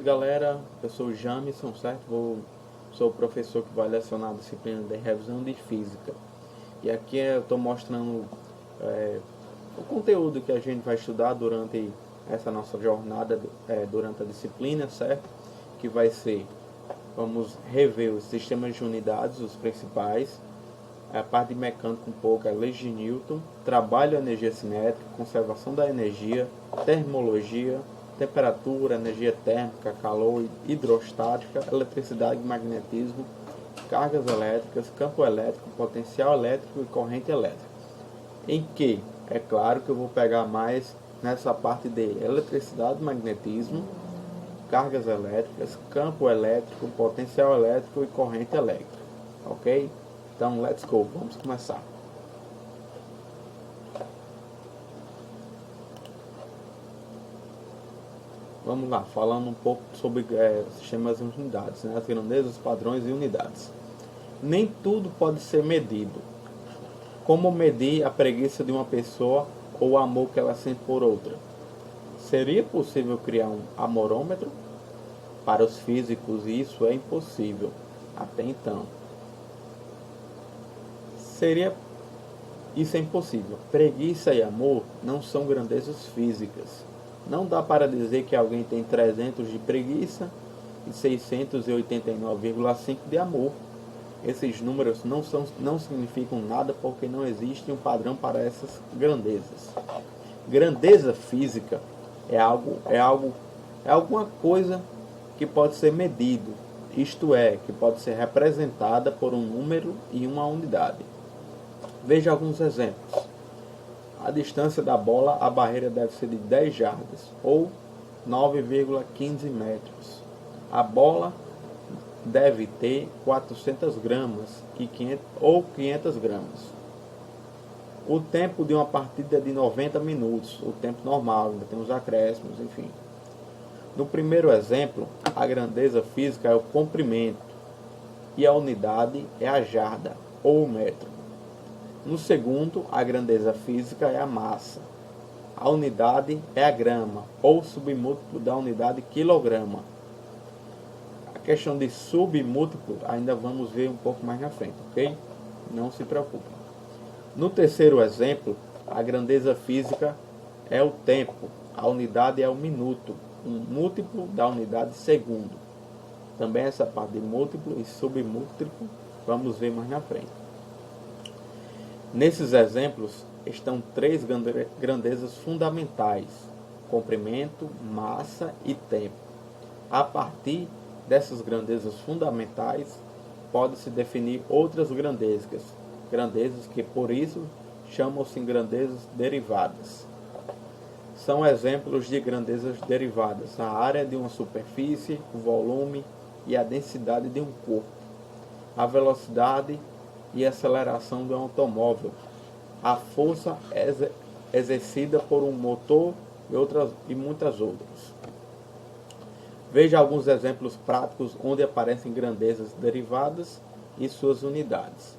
Galera, eu sou o Jamison, certo? Sou o professor que vai lecionar a disciplina de revisão de física. E aqui eu estou mostrando o conteúdo que a gente vai estudar durante essa nossa jornada, durante a disciplina, certo? Que vai ser, vamos rever os sistemas de unidades, os principais, a parte de mecânica um pouco, a lei de Newton, trabalho, energia cinética, conservação da energia, termologia, temperatura, energia térmica, calor, hidrostática, eletricidade e magnetismo, cargas elétricas, campo elétrico, potencial elétrico e corrente elétrica. Em que, é claro que eu vou pegar mais nessa parte de eletricidade e magnetismo, cargas elétricas, campo elétrico, potencial elétrico e corrente elétrica, ok? Então, let's go, vamos começar. Vamos lá, falando um pouco sobre sistemas e unidades, né? As grandezas, padrões e unidades. Nem tudo pode ser medido. Como medir a preguiça de uma pessoa ou o amor que ela sente por outra? Seria possível criar um amorômetro? Para os físicos, isso é impossível, até então. Isso é impossível. Preguiça e amor não são grandezas físicas. Não dá para dizer que alguém tem 300 de preguiça e 689,5 de amor. Esses números não significam nada porque não existe um padrão para essas grandezas. Grandeza física é alguma coisa que pode ser medido, isto é, que pode ser representada por um número e uma unidade. Veja alguns exemplos. A distância da bola à barreira deve ser de 10 jardas, ou 9,15 metros. A bola deve ter 400 gramas ou 500 gramas. O tempo de uma partida é de 90 minutos, o tempo normal, ainda tem os acréscimos, enfim. No primeiro exemplo, a grandeza física é o comprimento e a unidade é a jarda, ou o metro. No segundo, a grandeza física é a massa. A unidade é a grama, ou submúltiplo da unidade quilograma. A questão de submúltiplo ainda vamos ver um pouco mais na frente, ok? Não se preocupem. No terceiro exemplo, a grandeza física é o tempo. A unidade é o minuto, um múltiplo da unidade segundo. Também essa parte de múltiplo e submúltiplo vamos ver mais na frente. Nesses exemplos estão três grandezas fundamentais: comprimento, massa e tempo. A partir dessas grandezas fundamentais, pode-se definir outras grandezas que por isso chamam-se grandezas derivadas. São exemplos de grandezas derivadas: a área de uma superfície, o volume e a densidade de um corpo, a velocidade e aceleração de um automóvel, a força exercida por um motor e muitas outras. Veja alguns exemplos práticos onde aparecem grandezas derivadas e suas unidades.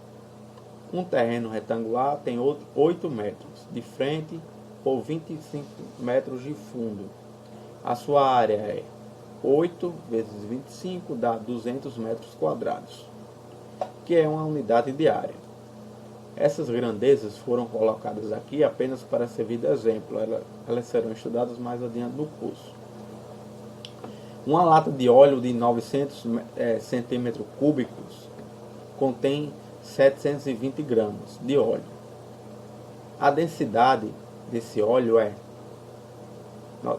Um terreno retangular tem 8 metros de frente por 25 metros de fundo. A sua área é 8 vezes 25 dá 200 metros quadrados, que é uma unidade de área. Essas grandezas foram colocadas aqui apenas para servir de exemplo. Elas serão estudadas mais adiante no curso. Uma lata de óleo de 900 centímetros cúbicos contém 720 gramas de óleo. A densidade desse óleo é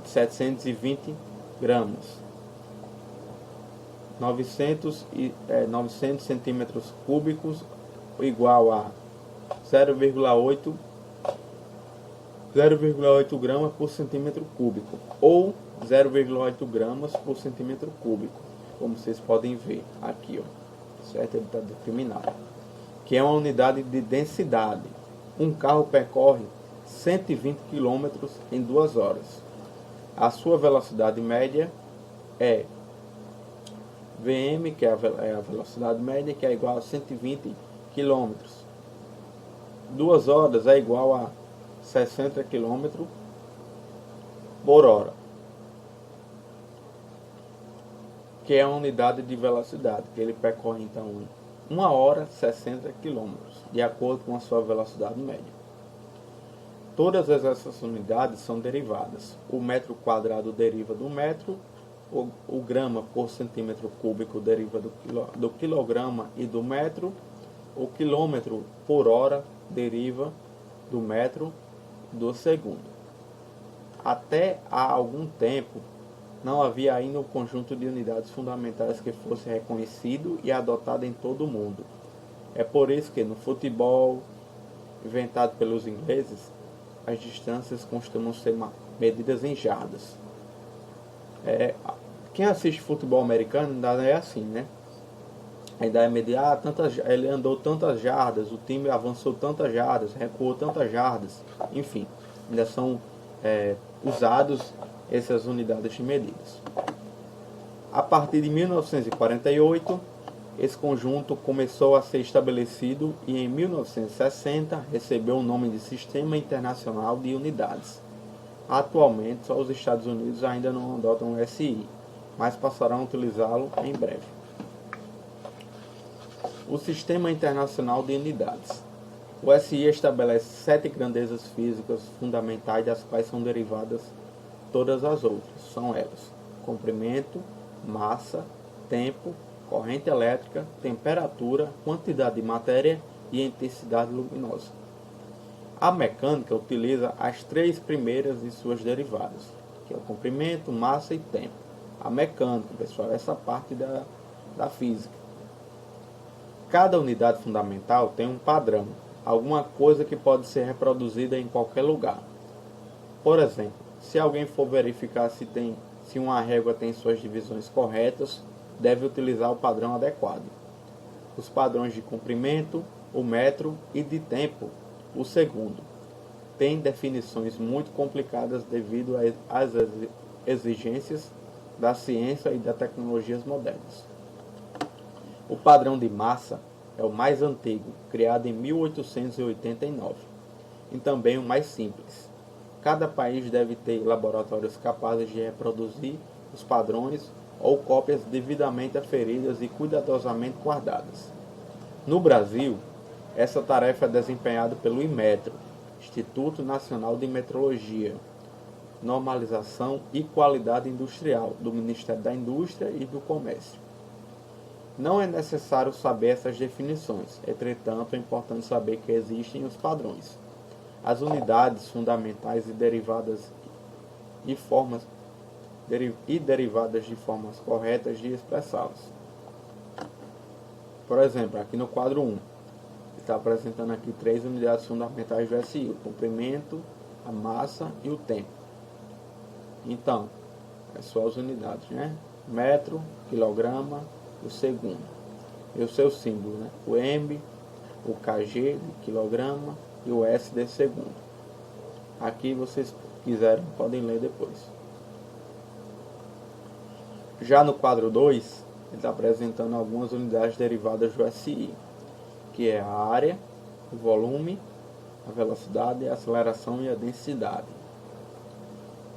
720 gramas. 900 centímetros cúbicos igual a 0,8 gramas por centímetro cúbico, ou 0,8 gramas por centímetro cúbico, como vocês podem ver aqui, ó, certo? Ele está discriminado, que é uma unidade de densidade. Um carro percorre 120 km em 2 horas. A sua velocidade média é Vm, que é a velocidade média, que é igual a 120 km. 2 horas é igual a 60 km por hora. que é a unidade de velocidade, que ele percorre então 1 hora 60 km, de acordo com a sua velocidade média. Todas essas unidades são derivadas. O metro quadrado deriva do metro, o grama por centímetro cúbico deriva do quilograma e do metro, o quilômetro por hora deriva do metro do segundo. Até há algum tempo, não havia ainda um conjunto de unidades fundamentais que fosse reconhecido e adotado em todo o mundo. É por isso que no futebol, inventado pelos ingleses, as distâncias costumam ser medidas em jardas. Quem assiste futebol americano ainda é assim, né? Ainda é medir, ele andou tantas jardas, o time avançou tantas jardas, recuou tantas jardas, enfim, ainda são usados essas unidades de medidas. A partir de 1948, esse conjunto começou a ser estabelecido e em 1960 recebeu o nome de Sistema Internacional de Unidades. Atualmente, só os Estados Unidos ainda não adotam o SI, mas passarão a utilizá-lo em breve. O Sistema Internacional de Unidades. O SI estabelece 7 grandezas físicas fundamentais, das quais são derivadas todas as outras. São elas: comprimento, massa, tempo, corrente elétrica, temperatura, quantidade de matéria e intensidade luminosa. A mecânica utiliza as 3 primeiras de suas derivadas, que é o comprimento, massa e tempo. A mecânica, pessoal, essa parte da física. Cada unidade fundamental tem um padrão, alguma coisa que pode ser reproduzida em qualquer lugar. Por exemplo, se alguém for verificar se uma régua tem suas divisões corretas, deve utilizar o padrão adequado. Os padrões de comprimento, o metro, e de tempo, o segundo, têm definições muito complicadas devido às exigências da ciência e das tecnologias modernas. O padrão de massa é o mais antigo, criado em 1889, e também o mais simples. Cada país deve ter laboratórios capazes de reproduzir os padrões ou cópias devidamente aferidas e cuidadosamente guardadas. No Brasil, essa tarefa é desempenhada pelo IMETRO, Instituto Nacional de Metrologia, Normalização e Qualidade Industrial, do Ministério da Indústria e do Comércio. Não é necessário saber essas definições, entretanto é importante saber que existem os padrões, as unidades fundamentais e derivadas de formas corretas de expressá-las. Por exemplo, aqui no quadro 1, está apresentando aqui 3 unidades fundamentais do SI: o comprimento, a massa e o tempo. Então, é só as unidades, né? Metro, quilograma, o segundo. E o seu símbolo, né? O M, o kg de quilograma e o S de segundo. Aqui, vocês quiserem, podem ler depois. Já no quadro 2, ele está apresentando algumas unidades derivadas do SI, que é a área, o volume, a velocidade, a aceleração e a densidade.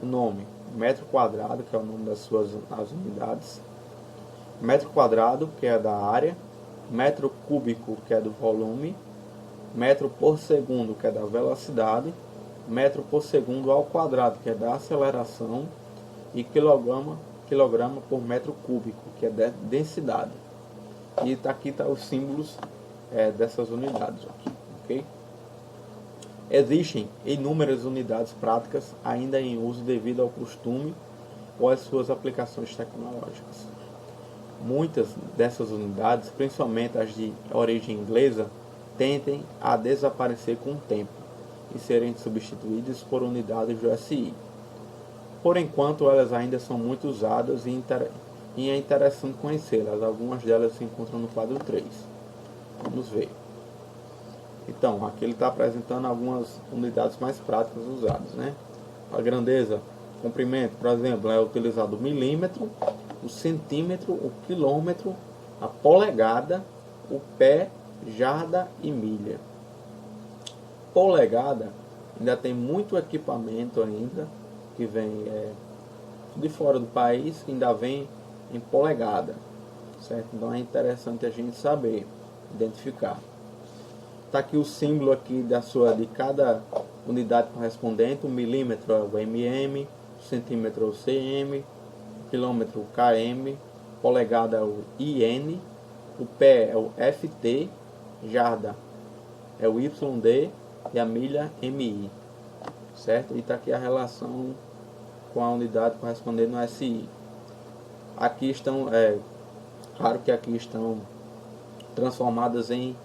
O nome: metro quadrado, que é o nome das unidades. Metro quadrado, que é da área. Metro cúbico, que é do volume. Metro por segundo, que é da velocidade. Metro por segundo ao quadrado, que é da aceleração. E quilograma por metro cúbico, que é da densidade. E aqui está os símbolos dessas unidades, ok? Existem inúmeras unidades práticas ainda em uso devido ao costume ou às suas aplicações tecnológicas. Muitas dessas unidades, principalmente as de origem inglesa, tendem a desaparecer com o tempo e serem substituídas por unidades do SI. Por enquanto, elas ainda são muito usadas e é interessante conhecê-las. Algumas delas se encontram no quadro 3. Vamos ver. Então, aqui ele está apresentando algumas unidades mais práticas usadas, né? A grandeza, comprimento, por exemplo, é utilizado o milímetro, o centímetro, o quilômetro, a polegada, o pé, jarda e milha. Polegada, ainda tem muito equipamento ainda, que vem de fora do país, que ainda vem em polegada, certo? Então é interessante a gente saber identificar. Está aqui o símbolo aqui de cada unidade correspondente. O milímetro é o mm, o centímetro é o cm, o quilômetro o km, polegada é o in, o pé é o ft, jarda é o yd e a milha mi, certo? E está aqui a relação com a unidade correspondente no SI. Aqui estão, claro que aqui estão transformadas em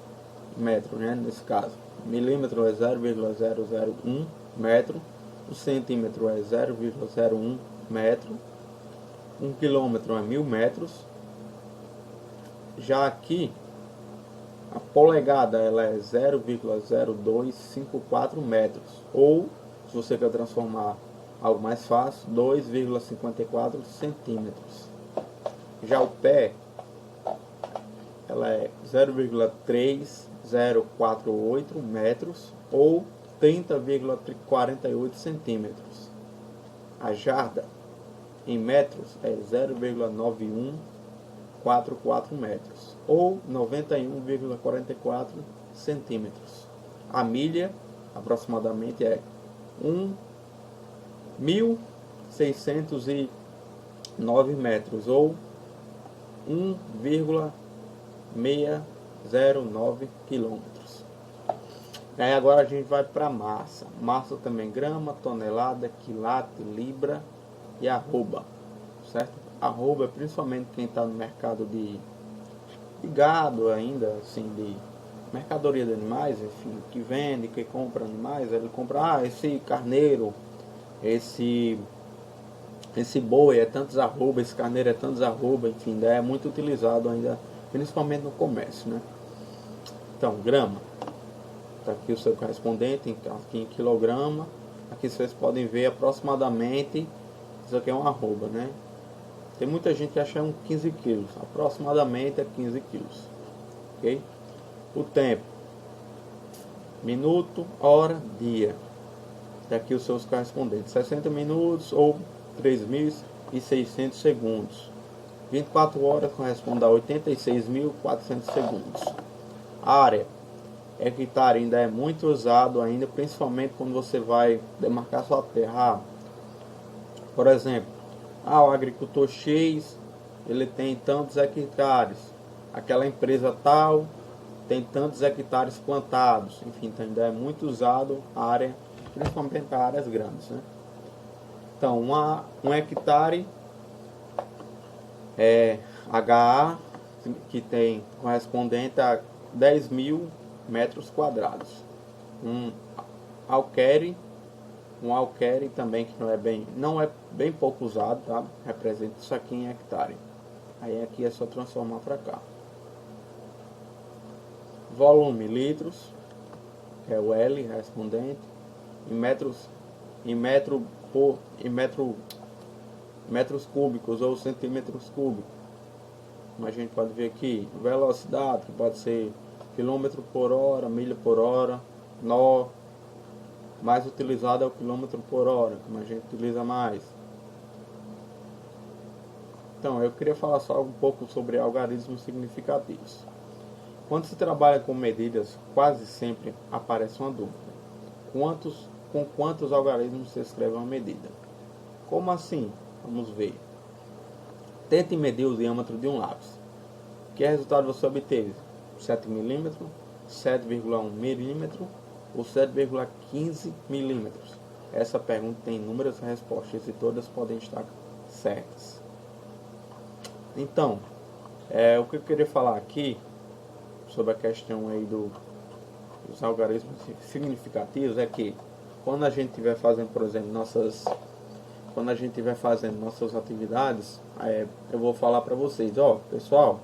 metro, né? Nesse caso, milímetro é 0,001 metro, o centímetro é 0,01 metro, um quilômetro é 1000 metros. Já aqui a polegada ela é 0,0254 metros, ou se você quer transformar algo mais fácil, 2,54 centímetros. Já o pé ela é 0,3048 metros ou 30,48 centímetros. A jarda em metros é 0,9144 metros ou 91,44 centímetros. A milha aproximadamente é 1.609 metros ou 1,609 quilômetros. Aí agora a gente vai para massa. Massa também grama, tonelada, quilate, libra e arroba, certo? Arroba é principalmente quem está no mercado de gado ainda, assim, de mercadoria de animais, enfim, que vende, que compra animais, ele compra, esse carneiro, esse boi é tantos arroba, esse carneiro é tantos arroba, enfim, é muito utilizado ainda, principalmente no comércio, né? Então, grama, está aqui o seu correspondente, aqui em quilograma, aqui vocês podem ver aproximadamente, isso aqui é um arroba, né? Tem muita gente que acha 15 quilos, aproximadamente é 15 quilos, ok? O tempo, minuto, hora, dia, está aqui os seus correspondentes, 60 minutos ou 3.600 segundos. 24 horas corresponde a 86.400 segundos. A área, hectare ainda é muito usado ainda, principalmente quando você vai demarcar sua terra. Por exemplo, o agricultor X, ele tem tantos hectares. Aquela empresa tal tem tantos hectares plantados. Enfim, então ainda é muito usado a área, principalmente para áreas grandes, né? Então, um hectare é HA, que tem correspondente a 10.000 metros quadrados. Um alquere também, que não é bem pouco usado, tá? Representa isso aqui em hectare. Aí aqui é só transformar para cá. Volume, litros, que é o L respondente, metros cúbicos ou centímetros cúbicos. Como a gente pode ver aqui, velocidade, que pode ser quilômetro por hora, milha por hora, nó. Mais utilizado é o quilômetro por hora, como a gente utiliza mais. Então, eu queria falar só um pouco sobre algarismos significativos. Quando se trabalha com medidas, quase sempre aparece uma dúvida. Com quantos algarismos se escreve uma medida? Como assim? Vamos ver. Tente medir o diâmetro de um lápis. Que resultado você obteve? 7 mm, 7,1 mm ou 7,15 milímetros? Essa pergunta tem inúmeras respostas e todas podem estar certas. Então, o que eu queria falar aqui sobre a questão aí dos algarismos significativos é que quando a gente estiver fazendo, por exemplo, nossas atividades, eu vou falar para vocês, pessoal,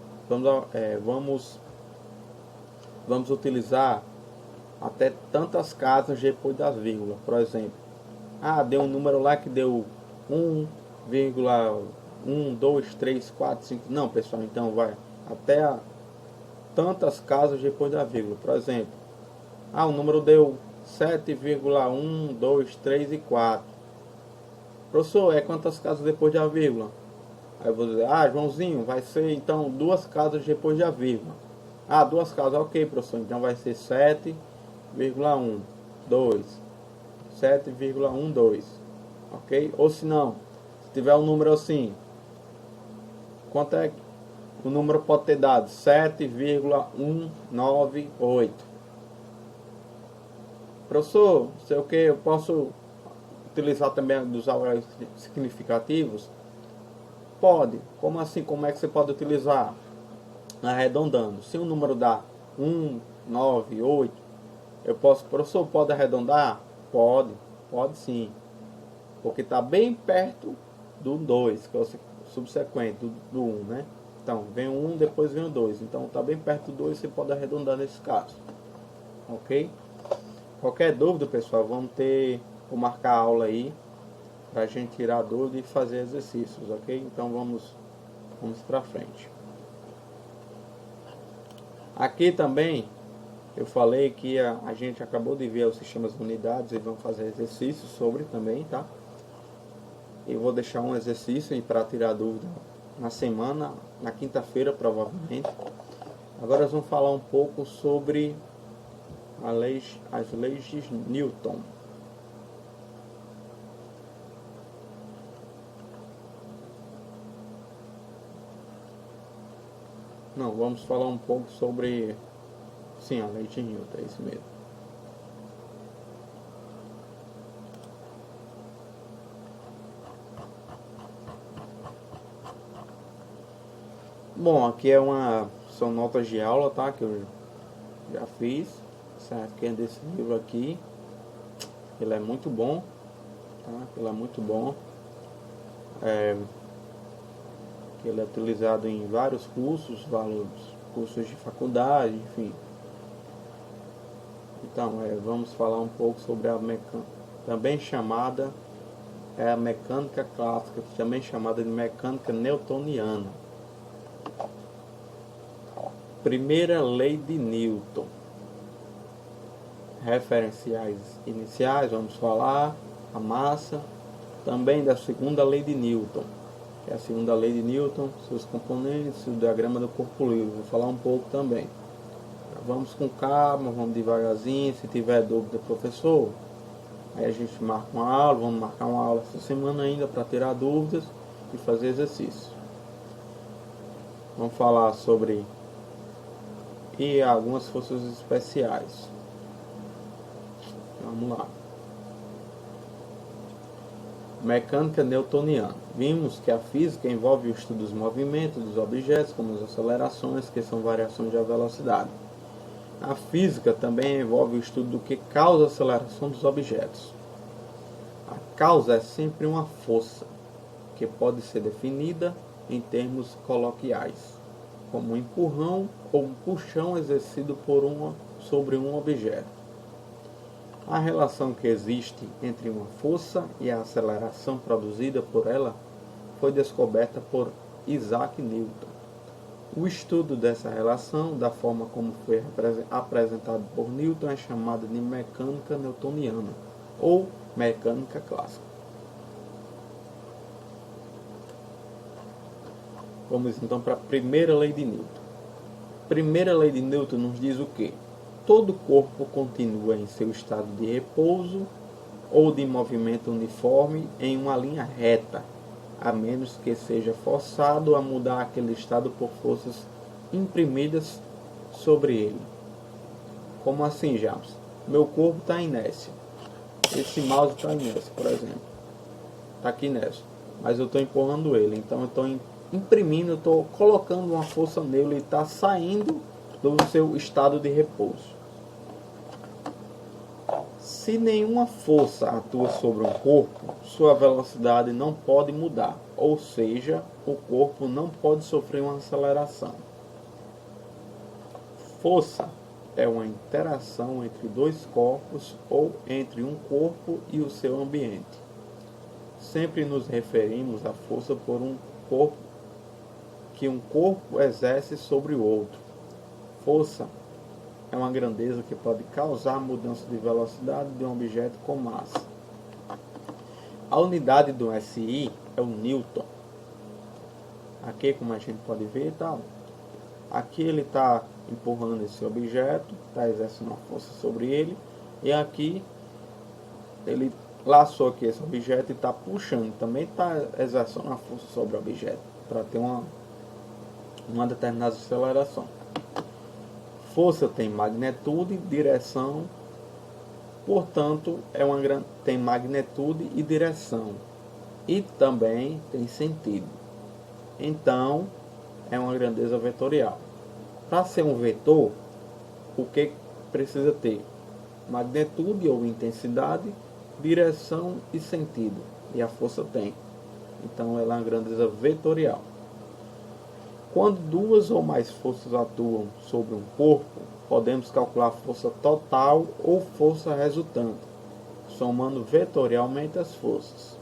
vamos utilizar até tantas casas depois das vírgulas. Por exemplo, deu um número lá que deu 1,1, 2, 3, 4, 5. Não, pessoal, então vai até tantas casas depois da vírgula. Por exemplo, o número deu 7,1, 2, 3 e 4. Professor, quantas casas depois da vírgula? Aí eu vou dizer, Joãozinho, vai ser então 2 casas depois da vírgula. 2 casas, ok, professor. Então vai ser 7,1, 2, 7,12, ok? Ou se não, se tiver um número assim, quanto é que o número pode ter dado? 7,198. Professor, sei o que, eu posso utilizar também dos valores significativos? Pode. Como assim? Como é que você pode utilizar? Arredondando. Se o número dá 1, 9, 8, eu posso, professor, pode arredondar? Pode. Pode sim. Porque está bem perto do 2, que é o subsequente do 1, né? Então, vem o 1, depois vem o 2. Então, está bem perto do 2, você pode arredondar nesse caso. Ok? Qualquer dúvida, pessoal, vamos marcar a aula aí para a gente tirar a dúvida e fazer exercícios, ok? Então, vamos para frente. Aqui também, eu falei que a gente acabou de ver os sistemas de unidades e vamos fazer exercícios sobre também, tá? Eu vou deixar um exercício para tirar dúvida na semana, na quinta-feira provavelmente. Agora nós vamos falar um pouco sobre as leis de Newton. Não, vamos falar um pouco sobre... Sim, a lei de Newton, é isso mesmo. Bom, aqui são notas de aula, tá? Que eu já fiz, certo? Que é desse livro aqui. Ele é muito bom, tá? Ele é muito bom. Ele é utilizado em vários cursos de faculdade, enfim. Então, vamos falar um pouco sobre a mecânica, também chamada a mecânica clássica, também chamada de mecânica newtoniana. Primeira lei de Newton. Referenciais iniciais, vamos falar a massa. Também da segunda lei de Newton, que é a segunda lei de Newton, seus componentes, o diagrama do corpo livre. Vou falar um pouco também. Vamos com calma, vamos devagarzinho. Se tiver dúvida, professor, aí a gente marca uma aula. Vamos marcar uma aula essa semana ainda para tirar dúvidas e fazer exercício. Vamos falar sobre algumas forças especiais. Vamos lá. Mecânica newtoniana. Vimos que a física envolve o estudo dos movimentos dos objetos, como as acelerações, que são variações da velocidade. A física também envolve o estudo do que causa a aceleração dos objetos. A causa é sempre uma força, que pode ser definida em termos coloquiais, como um empurrão ou um puxão exercido sobre um objeto. A relação que existe entre uma força e a aceleração produzida por ela foi descoberta por Isaac Newton. O estudo dessa relação, da forma como foi apresentado por Newton, é chamado de mecânica newtoniana ou mecânica clássica. Vamos então para a primeira lei de Newton. Primeira lei de Newton nos diz o quê? Todo corpo continua em seu estado de repouso ou de movimento uniforme em uma linha reta, a menos que seja forçado a mudar aquele estado por forças imprimidas sobre ele. Como assim, James? Meu corpo está em inércia. Esse mouse está em inércia, por exemplo. Está aqui inércia. Mas eu estou empurrando ele. Então eu estou imprimindo, eu estou colocando uma força nele e está saindo do seu estado de repouso. Se nenhuma força atua sobre um corpo, sua velocidade não pode mudar, ou seja, o corpo não pode sofrer uma aceleração. Força é uma interação entre dois corpos ou entre um corpo e o seu ambiente. Sempre nos referimos à força por um corpo que um corpo exerce sobre o outro. Força é uma grandeza que pode causar mudança de velocidade de um objeto com massa. A unidade do SI é o Newton. Aqui, como a gente pode ver, tá? Aqui ele está empurrando esse objeto, está exercendo uma força sobre ele, e aqui ele laçou aqui esse objeto e está puxando, também está exercendo uma força sobre o objeto, para ter uma determinada aceleração. Força tem magnitude, direção, portanto tem magnitude e direção, e também tem sentido. Então é uma grandeza vetorial. Para ser um vetor, o que precisa ter? Magnitude ou intensidade, direção e sentido. E a força tem. Então ela é uma grandeza vetorial. Quando duas ou mais forças atuam sobre um corpo, podemos calcular a força total ou força resultante, somando vetorialmente as forças.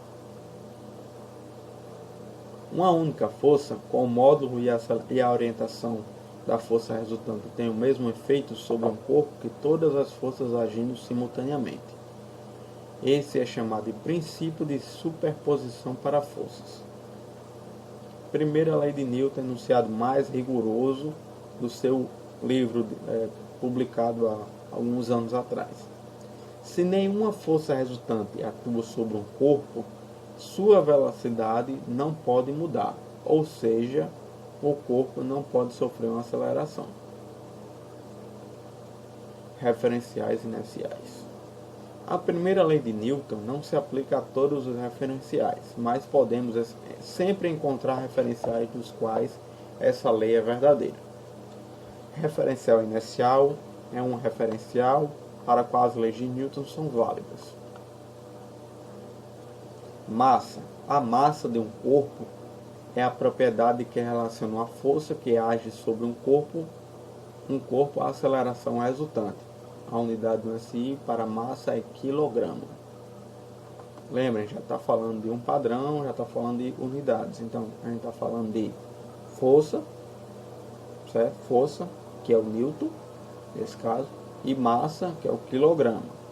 Uma única força, com o módulo e a orientação da força resultante tem o mesmo efeito sobre um corpo que todas as forças agindo simultaneamente. Esse é chamado de princípio de superposição para forças. Primeira lei de Newton, enunciado mais rigoroso do seu livro publicado há alguns anos atrás. Se nenhuma força resultante atua sobre um corpo, sua velocidade não pode mudar, ou seja, o corpo não pode sofrer uma aceleração. Referenciais inerciais. A primeira lei de Newton não se aplica a todos os referenciais, mas podemos sempre encontrar referenciais dos quais essa lei é verdadeira. Referencial inercial é um referencial para qual as leis de Newton são válidas. Massa. A massa de um corpo é a propriedade que relaciona a força que age sobre um corpo à aceleração resultante. A unidade do SI para massa é quilograma. Lembrem, já está falando de um padrão, já está falando de unidades. Então, a gente está falando de força, certo? Força, que é o Newton, nesse caso, e massa, que é o quilograma.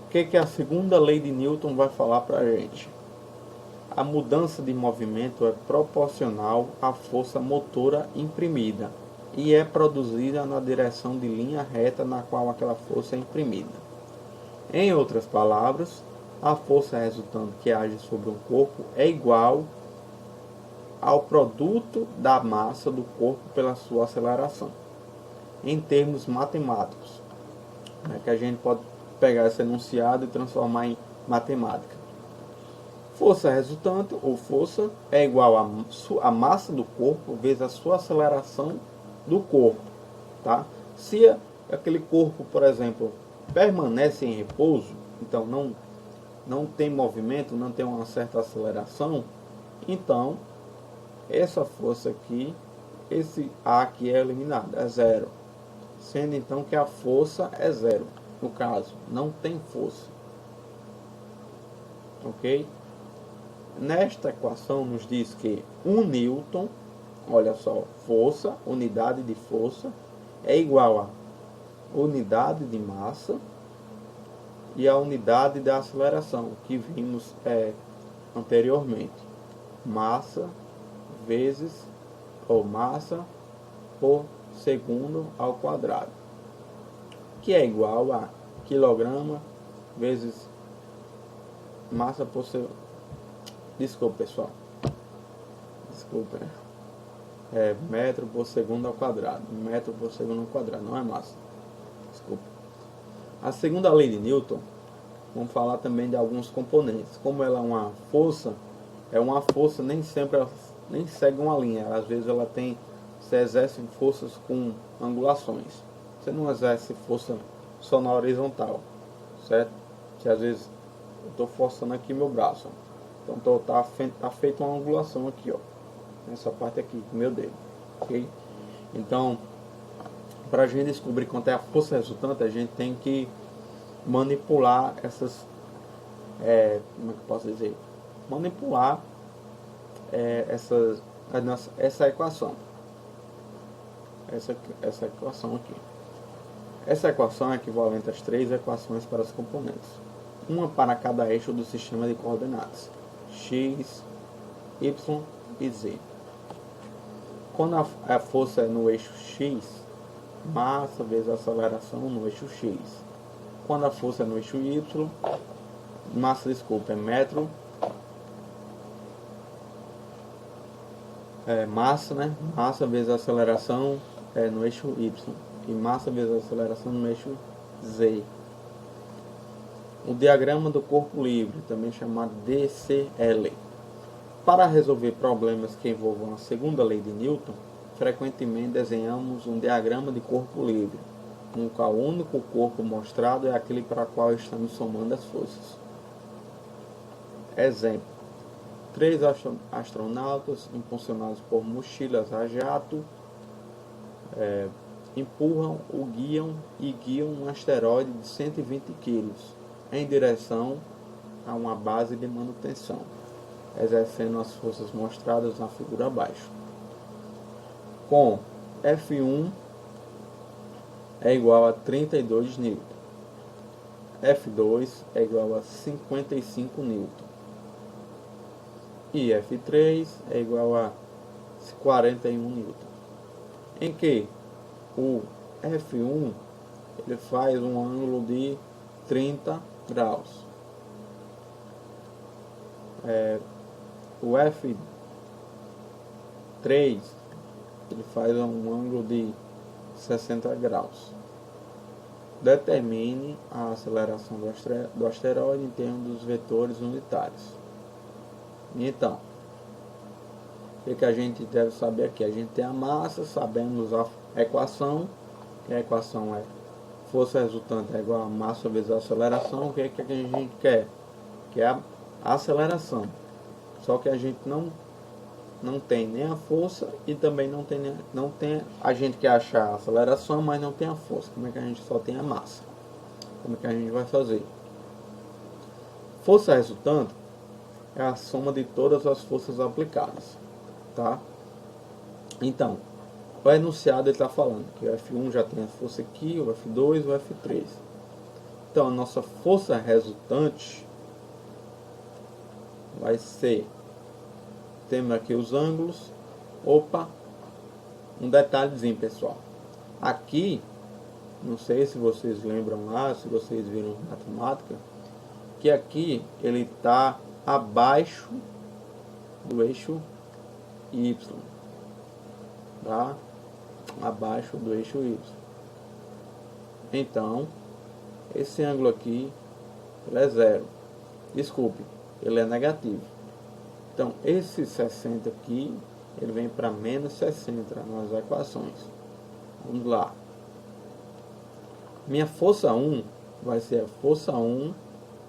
O que a segunda lei de Newton vai falar para a gente? A mudança de movimento é proporcional à força motora imprimida e é produzida na direção de linha reta na qual aquela força é imprimida. Em outras palavras, a força resultante que age sobre um corpo é igual ao produto da massa do corpo pela sua aceleração. Em termos matemáticos, que a gente pode pegar esse enunciado e transformar em matemática. Força resultante, ou força, é igual a massa do corpo vezes a sua aceleração do corpo. Tá? Se aquele corpo, por exemplo, permanece em repouso, então não tem movimento, não tem uma certa aceleração, então essa força aqui, esse A aqui é eliminado, é zero. Sendo então que a força é zero. No caso, não tem força. Ok? Nesta equação nos diz que 1 newton, olha só, força, unidade de força, é igual a unidade de massa e a unidade da aceleração, que vimos anteriormente. Massa vezes, ou massa por segundo ao quadrado, que é igual a quilograma vezes massa por segundo. Desculpa, pessoal. Desculpa. Metro por segundo ao quadrado. Metro por segundo ao quadrado. Não é massa. Desculpa. A segunda lei de Newton, vamos falar também de alguns componentes. Como ela é uma força, nem sempre ela nem segue uma linha. Às vezes ela se exerce forças com angulações. Você não exerce força só na horizontal, certo? Que às vezes eu estou forçando aqui meu braço, então tá feita uma angulação aqui, ó, nessa parte aqui com meu dedo, ok? Então, para a gente descobrir quanto é a força resultante, a gente tem que manipular essas, como é que eu posso dizer? Manipular essa equação. Essa equação aqui. Essa equação é equivalente às 3 equações para os componentes. Uma para cada eixo do sistema de coordenadas. X, Y e Z. Quando a força é no eixo X, massa vezes aceleração no eixo X. Quando a força é no eixo Y, é metro, massa, né? Massa vezes aceleração no eixo Y. E massa vezes aceleração no eixo Z. O diagrama do corpo livre, também chamado DCL. Para resolver problemas que envolvam a segunda lei de Newton, frequentemente desenhamos um diagrama de corpo livre, no qual o único corpo mostrado é aquele para o qual estamos somando as forças. Exemplo: 3 astronautas, impulsionados por mochilas a jato, empurram e guiam um asteroide de 120 kg em direção a uma base de manutenção, exercendo as forças mostradas na figura abaixo. Com F1 é igual a 32 N, F2 é igual a 55 N e F3 é igual a 41 N, em que o F1 ele faz um ângulo de 30 graus. O F3 ele faz um ângulo de 60 graus. Determine a aceleração do asteroide em termos dos vetores unitários. Então, o que a gente deve saber aqui? A gente tem a massa, sabemos a equação, que a equação é força resultante é igual a massa vezes a aceleração. O que é que a gente quer? Que é a aceleração. Só que a gente não tem nem a força e também não tem a gente quer achar a aceleração, mas não tem a força. Como é que a gente só tem a massa? Como é que a gente vai fazer? Força resultante é a soma de todas as forças aplicadas, tá? Então, o enunciado está falando que o F1 já tem a força aqui, o F2 e o F3. Então, a nossa força resultante vai ser, temos aqui os ângulos. Opa, um detalhezinho, pessoal. Aqui, não sei se vocês lembram lá, se vocês viram matemática, que aqui ele está abaixo do eixo Y, tá? Abaixo do eixo Y. Então, esse ângulo aqui ele é zero. Desculpe, ele é negativo. Então, esse 60 aqui, ele vem para menos 60 nas equações. Vamos lá. Minha força 1 vai ser a força 1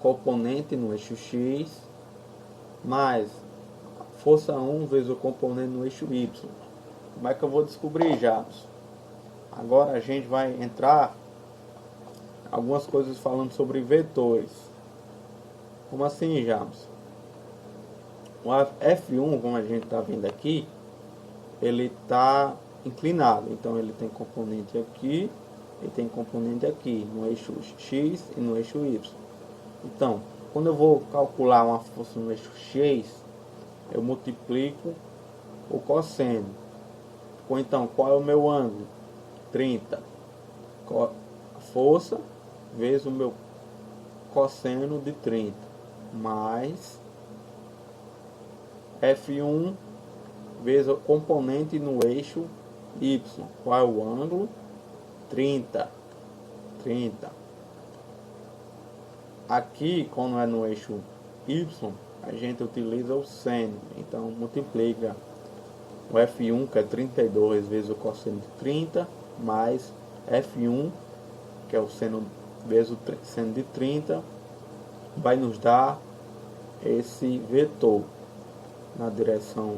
componente no eixo X, mais força 1 vezes o componente no eixo Y. Como é que eu vou descobrir, Jabs? Agora a gente vai entrar algumas coisas falando sobre vetores. Como assim, Jabs? O F1, como a gente está vendo aqui, ele está inclinado. Então ele tem componente aqui e tem componente aqui, no eixo X e no eixo Y. Então, quando eu vou calcular uma força no eixo X, eu multiplico o cosseno. Ou então, qual é o meu ângulo? 30. Força vezes o meu cosseno de 30, mais F1 vezes o componente no eixo Y. Qual é o ângulo? 30. Aqui, quando é no eixo Y, a gente utiliza o seno. Então, multiplica o F1, que é 32, vezes o cosseno de 30, mais F1, que é o seno vezes o seno de 30, vai nos dar esse vetor na direção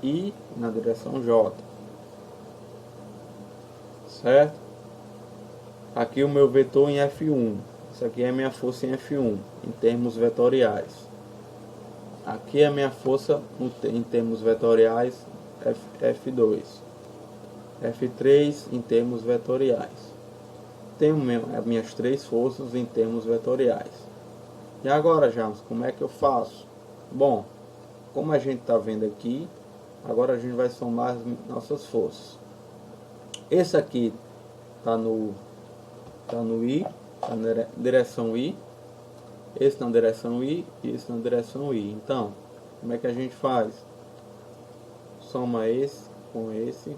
I e na direção J. Certo? Aqui o meu vetor em F1. Isso aqui é minha força em F1, em termos vetoriais. Aqui é minha força em termos vetoriais, F2. F3 em termos vetoriais. Tenho as minhas três forças em termos vetoriais. E agora, James, como é que eu faço? Bom, como a gente está vendo aqui, agora a gente vai somar as nossas forças. Esse aqui está no I, está na direção I. Esse na direção I e esse na direção I. Então, como é que a gente faz? Soma esse, com esse.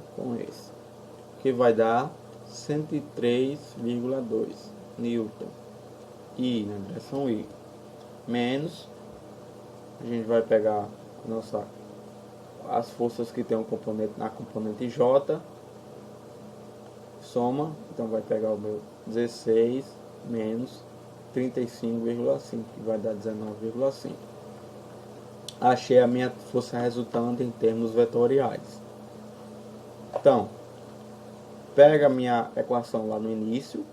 Que vai dar 103,2 Newton. I na direção I. Menos, a gente vai pegar as forças que tem um componente na componente J. Soma, então vai pegar o meu 16 menos 35,5, que vai dar 19,5. Achei a minha força resultante em termos vetoriais. Então, pega a minha equação lá no início,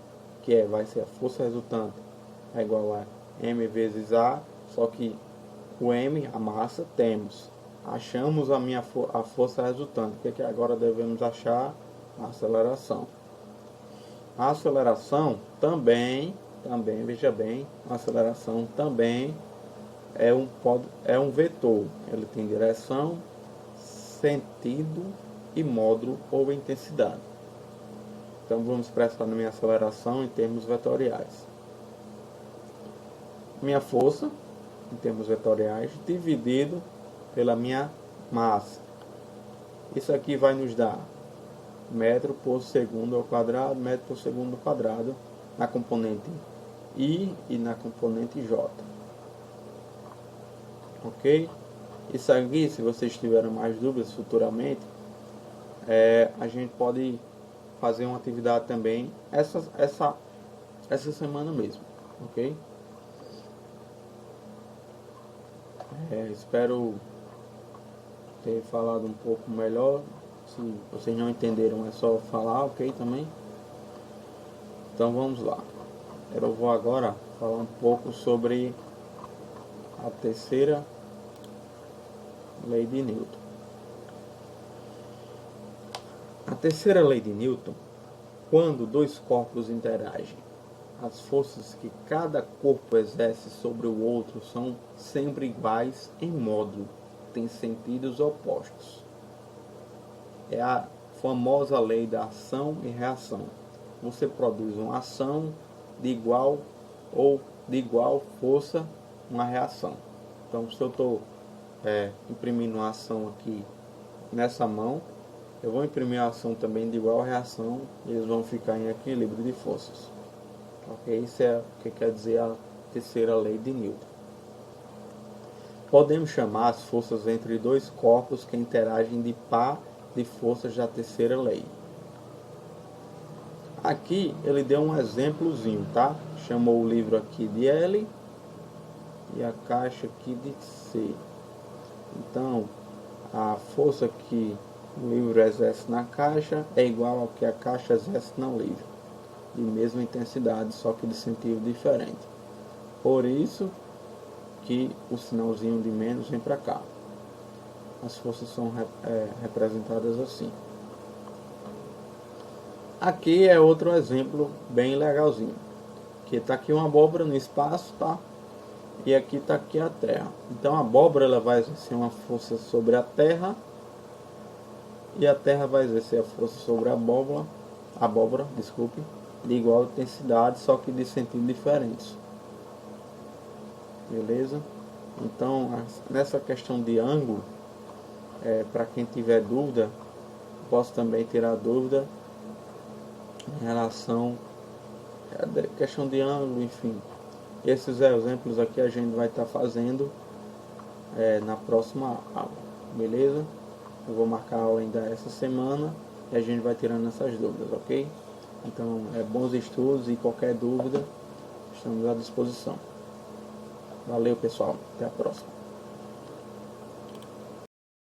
que vai ser a força resultante é igual a m vezes a, só que o m, a massa, temos. Achamos a força resultante. O que agora devemos achar? A aceleração. A aceleração também, veja bem, a aceleração também é um vetor. Ele tem direção, sentido e módulo ou intensidade. Então vamos expressar minha aceleração em termos vetoriais. Minha força, em termos vetoriais, dividido pela minha massa. Isso aqui vai nos dar metro por segundo ao quadrado, metro por segundo ao quadrado, na componente I e na componente J. Ok? Isso aqui, se vocês tiverem mais dúvidas futuramente, a gente pode fazer uma atividade também essa semana mesmo. Ok? Espero ter falado um pouco melhor. Se vocês não entenderam, é só falar, ok, também. Então vamos lá. Eu vou agora falar um pouco sobre a terceira lei de Newton. A terceira lei de Newton, quando dois corpos interagem, as forças que cada corpo exerce sobre o outro são sempre iguais em módulo, têm sentidos opostos. É a famosa lei da ação e reação. Você produz uma ação de igual força, uma reação. Então, se eu estou imprimindo uma ação aqui nessa mão, eu vou imprimir a ação também de igual reação e eles vão ficar em equilíbrio de forças. Ok? Isso é o que quer dizer a terceira lei de Newton. Podemos chamar as forças entre dois corpos que interagem de par de forças da terceira lei. Aqui ele deu um exemplozinho, tá? Chamou o livro aqui de L e a caixa aqui de C. Então, a força que o livro exerce na caixa é igual ao que a caixa exerce no livro, de mesma intensidade, só que de sentido diferente. Por isso que o sinalzinho de menos vem para cá. As forças são representadas assim. Aqui é outro exemplo bem legalzinho. Que está aqui uma abóbora no espaço, tá? E aqui está aqui a Terra. Então a abóbora ela vai exercer uma força sobre a Terra e a Terra vai exercer a força sobre a abóbora, de igual intensidade, só que de sentido diferentes. Beleza? Então nessa questão de ângulo, para quem tiver dúvida, posso também tirar dúvida em relação à questão de ângulo, enfim. Esses exemplos aqui a gente vai estar fazendo na próxima aula, beleza? Eu vou marcar a aula ainda essa semana e a gente vai tirando essas dúvidas, ok? Então, bons estudos e qualquer dúvida, estamos à disposição. Valeu, pessoal. Até a próxima.